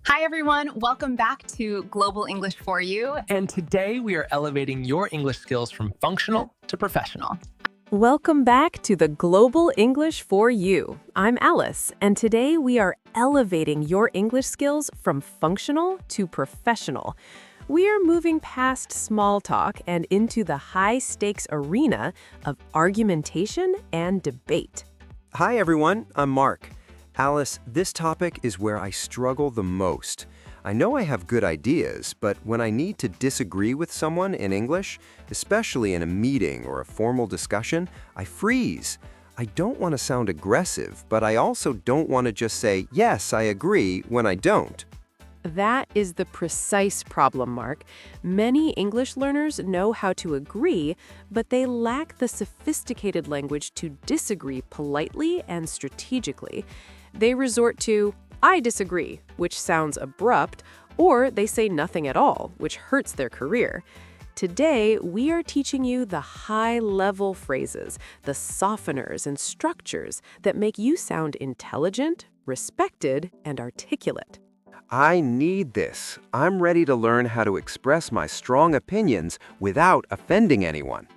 Hi, everyone. Welcome back to Global English for You. And today we are elevating your English skills from functional to professional. Welcome back to the Global English for You. I'm Alice, and today we are elevating your English skills from functional to professional. We are moving past small talk and into the high-stakes arena of argumentation and debate. Hi everyone, I'm Mark. Alice, this topic is where I struggle the most. I know I have good ideas, but when I need to disagree with someone in English, especially in a meeting or a formal discussion, I freeze. I don't want to sound aggressive, but I also don't want to just say, yes, I agree, when I don't. That is the precise problem, Mark. Many English learners know how to agree, but they lack the sophisticated language to disagree politely and strategically. They resort to, I disagree, which sounds abrupt, or they say nothing at all, which hurts their career. Today, we are teaching you the high-level phrases, the softeners and structures that make you sound intelligent, respected, and articulate. I need this. I'm ready to learn how to express my strong opinions without offending anyone.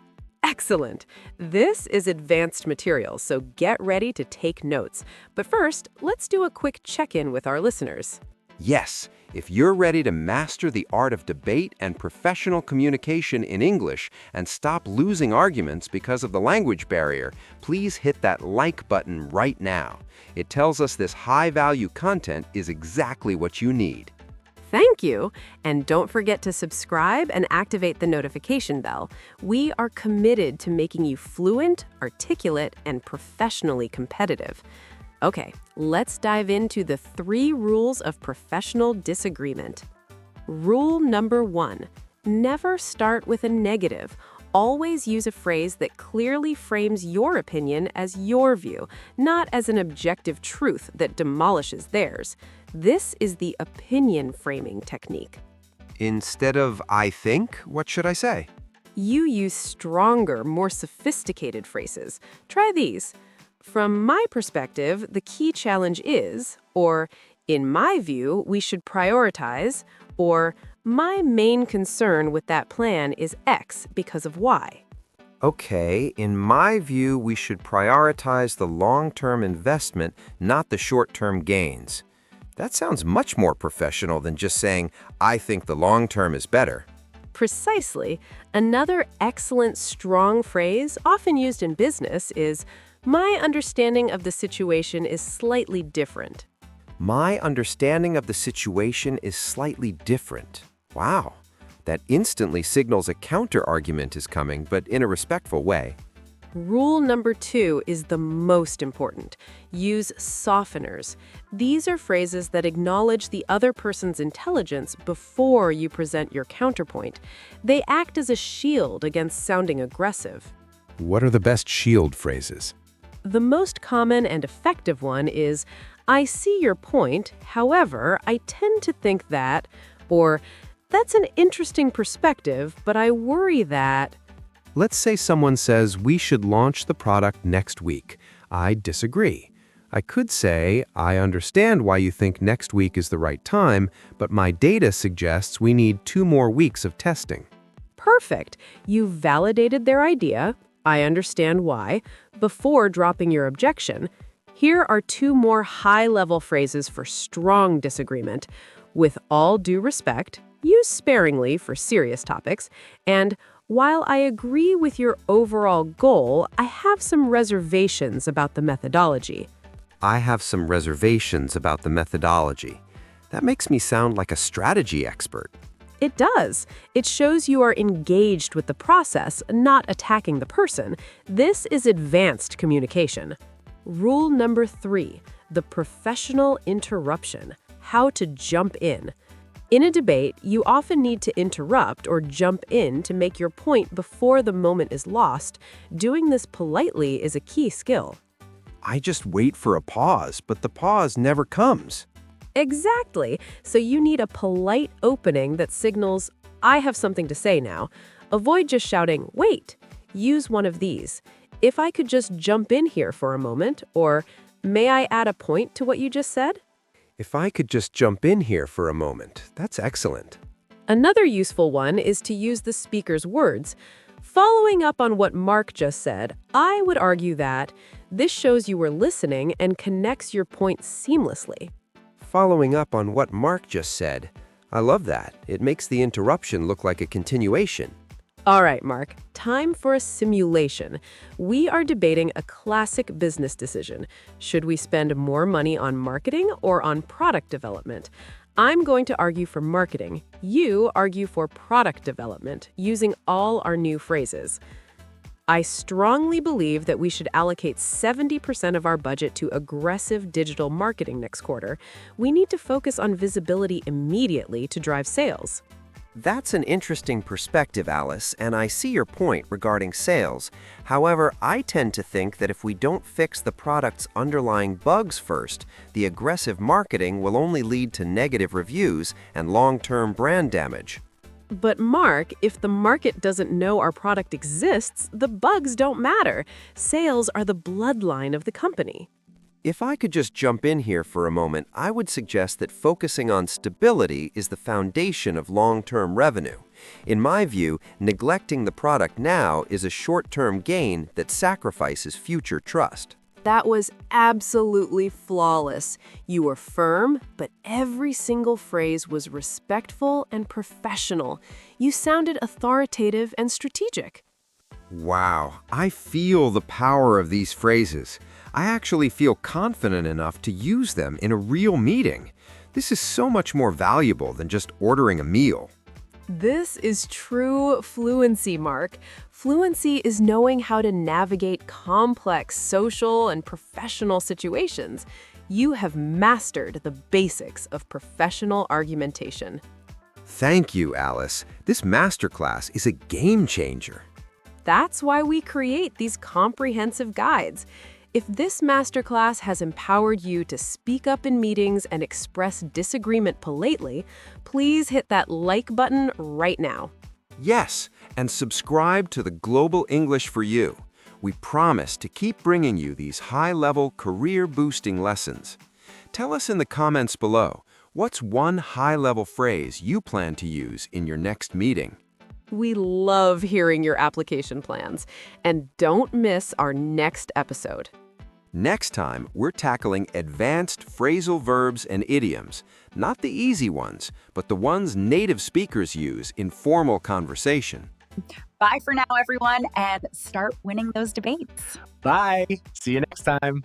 Excellent! This is advanced material, so get ready to take notes. But first, let's do a quick check-in with our listeners. Yes, if you're ready to master the art of debate and professional communication in English and stop losing arguments because of the language barrier, please hit that like button right now. It tells us this high-value content is exactly what you need. Thank you! And don't forget to subscribe and activate the notification bell. We are committed to making you fluent, articulate, and professionally competitive. Okay, let's dive into the 3 rules of professional disagreement. Rule number 1, never start with a negative. Always use a phrase that clearly frames your opinion as your view, not as an objective truth that demolishes theirs. This is the opinion framing technique. Instead of I think, what should I say? You use stronger, more sophisticated phrases. Try these. From my perspective, the key challenge is, or in my view, we should prioritize, or my main concern with that plan is X because of Y. Okay, in my view, we should prioritize the long-term investment, not the short-term gains. That sounds much more professional than just saying, I think the long-term is better. Precisely. Another excellent, strong phrase, often used in business, is, my understanding of the situation is slightly different. My understanding of the situation is slightly different. Wow, that instantly signals a counter-argument is coming, but in a respectful way. Rule number 2 is the most important. Use softeners. These are phrases that acknowledge the other person's intelligence before you present your counterpoint. They act as a shield against sounding aggressive. What are the best shield phrases? The most common and effective one is, I see your point, however, I tend to think that, or that's an interesting perspective, but I worry that. Let's say someone says we should launch the product next week. I disagree. I could say, I understand why you think next week is the right time, but my data suggests we need 2 more weeks of testing. Perfect. You validated their idea, I understand why, before dropping your objection. Here are 2 more high-level phrases for strong disagreement. With all due respect, use sparingly for serious topics, and while I agree with your overall goal, I have some reservations about the methodology. I have some reservations about the methodology. That makes me sound like a strategy expert. It does. It shows you are engaged with the process, not attacking the person. This is advanced communication. Rule number 3, the professional interruption. How to jump in. In a debate, you often need to interrupt or jump in to make your point before the moment is lost. Doing this politely is a key skill. I just wait for a pause, but the pause never comes. Exactly. So you need a polite opening that signals, I have something to say now. Avoid just shouting, wait. Use one of these. If I could just jump in here for a moment, or may I add a point to what you just said? If I could just jump in here for a moment, that's excellent. Another useful one is to use the speaker's words. Following up on what Mark just said, I would argue that this shows you were listening and connects your point seamlessly. Following up on what Mark just said, I love that. It makes the interruption look like a continuation. All right, Mark, time for a simulation. We are debating a classic business decision. Should we spend more money on marketing or on product development? I'm going to argue for marketing. You argue for product development, using all our new phrases. I strongly believe that we should allocate 70% of our budget to aggressive digital marketing next quarter. We need to focus on visibility immediately to drive sales. That's an interesting perspective, Alice, and I see your point regarding sales. However, I tend to think that if we don't fix the product's underlying bugs first, the aggressive marketing will only lead to negative reviews and long-term brand damage. But Mark, if the market doesn't know our product exists, the bugs don't matter. Sales are the bloodline of the company. If I could just jump in here for a moment, I would suggest that focusing on stability is the foundation of long-term revenue. In my view, neglecting the product now is a short-term gain that sacrifices future trust. That was absolutely flawless. You were firm, but every single phrase was respectful and professional. You sounded authoritative and strategic. Wow, I feel the power of these phrases. I actually feel confident enough to use them in a real meeting. This is so much more valuable than just ordering a meal. This is true fluency, Mark. Fluency is knowing how to navigate complex social and professional situations. You have mastered the basics of professional argumentation. Thank you, Alice. This masterclass is a game changer. That's why we create these comprehensive guides. If this masterclass has empowered you to speak up in meetings and express disagreement politely, please hit that like button right now. Yes, and subscribe to the Global English for You. We promise to keep bringing you these high-level, career-boosting lessons. Tell us in the comments below, what's one high-level phrase you plan to use in your next meeting? We love hearing your application plans. And don't miss our next episode. Next time, we're tackling advanced phrasal verbs and idioms. Not the easy ones, but the ones native speakers use in formal conversation. Bye for now, everyone, and start winning those debates. Bye. See you next time.